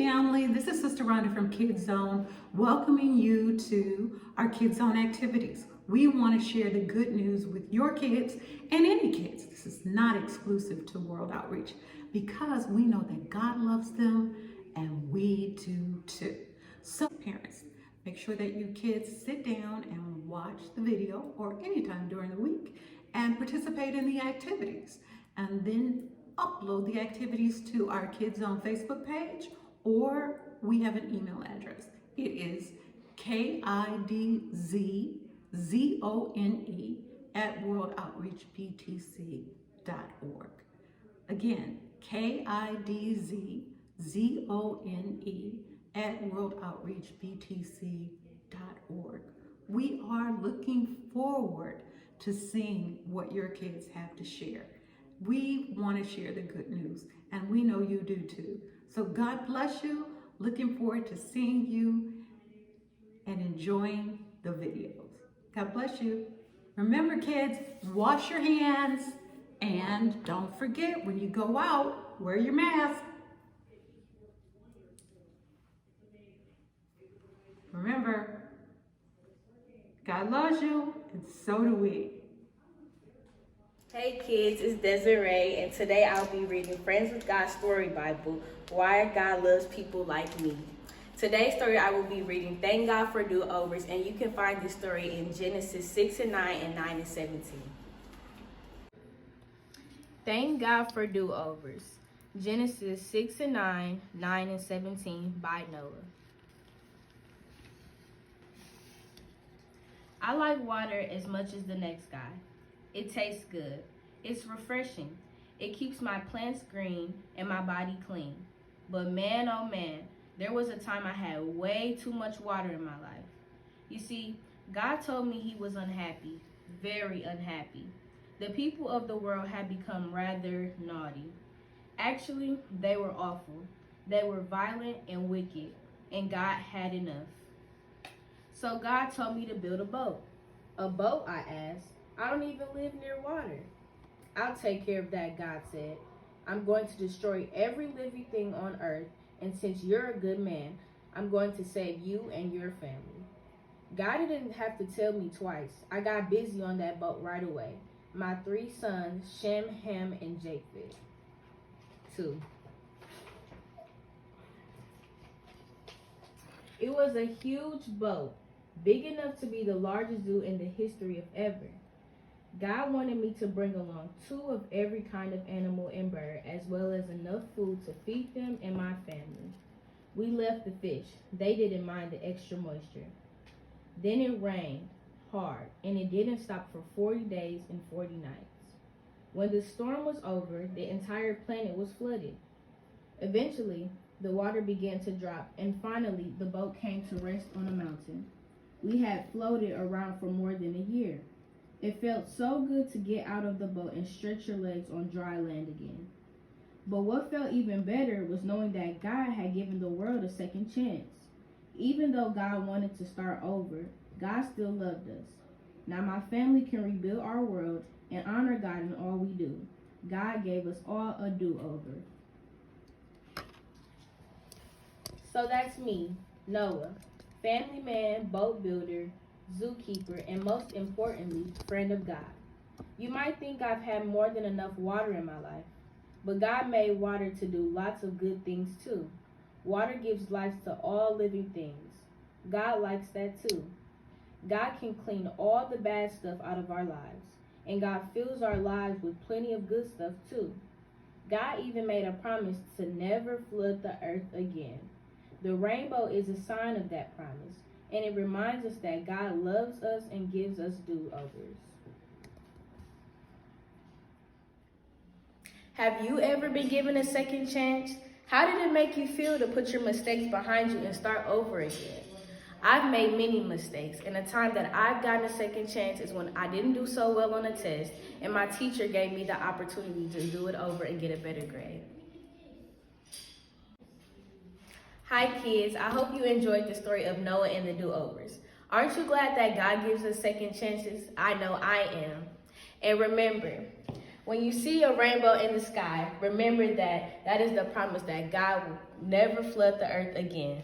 family, this is Sister Rhonda from KidzZone, welcoming you to our KidzZone activities. We want to share the good news with your kids and any kids. This is not exclusive to World Outreach because we know that God loves them and we do too. So parents, make sure that you kids sit down and watch the video or anytime during the week and participate in the activities, and then upload the activities to our KidzZone Facebook page, or we have an email address. It is KidzZone@worldoutreachbtc.org. Again, KidzZone@worldoutreachbtc.org. We are looking forward to seeing what your kids have to share. We want to share the good news, and we know you do too. So God bless you. Looking forward to seeing you and enjoying the videos. God bless you. Remember, kids, wash your hands, and don't forget, when you go out, wear your mask. Remember, God loves you, and so do we. Hey kids, it's Desiree, and today I'll be reading Friends with God Story Bible, Why God Loves People Like Me. Today's story I will be reading Thank God for Do-Overs, and you can find this story in Genesis 6:9 and 9 and 17. Thank God for Do-Overs. Genesis 6:9, 9 and 17 by Noah. I like water as much as the next guy. It tastes good. It's refreshing. It keeps my plants green and my body clean. But man, oh man, there was a time I had way too much water in my life. You see, God told me he was unhappy, very unhappy. The people of the world had become rather naughty. Actually, they were awful. They were violent and wicked, and God had enough. So God told me to build a boat. A boat, I asked. I don't even live near water. I'll take care of that, God said. I'm going to destroy every living thing on earth, and since you're a good man, I'm going to save you and your family. God didn't have to tell me twice. I got busy on that boat right away. My 3 sons, Shem, Ham, and Japheth. 2. It was a huge boat, big enough to be the largest zoo in the history of ever. God wanted me to bring along 2 of every kind of animal and bird, as well as enough food to feed them and my family. We left the fish. They didn't mind the extra moisture. Then it rained hard, and it didn't stop for 40 days and 40 nights. When the storm was over, the entire planet was flooded. Eventually, the water began to drop, and finally, the boat came to rest on a mountain. We had floated around for more than a year. It felt so good to get out of the boat and stretch your legs on dry land again. But what felt even better was knowing that God had given the world a second chance. Even though God wanted to start over, God still loved us. Now my family can rebuild our world and honor God in all we do. God gave us all a do-over. So that's me, Noah, family man, boat builder, zookeeper, and most importantly, friend of God. You might think I've had more than enough water in my life, but God made water to do lots of good things too. Water gives life to all living things. God likes that too. God can clean all the bad stuff out of our lives, and God fills our lives with plenty of good stuff too. God even made a promise to never flood the earth again. The rainbow is a sign of that promise, and it reminds us that God loves us and gives us do-overs. Have you ever been given a second chance? How did it make you feel to put your mistakes behind you and start over again? I've made many mistakes, and the time that I've gotten a second chance is when I didn't do so well on a test, and my teacher gave me the opportunity to do it over and get a better grade. Hi kids, I hope you enjoyed the story of Noah and the do-overs. Aren't you glad that God gives us second chances? I know I am. And remember, When you see a rainbow in the sky, remember that that is the promise that God will never flood the earth again.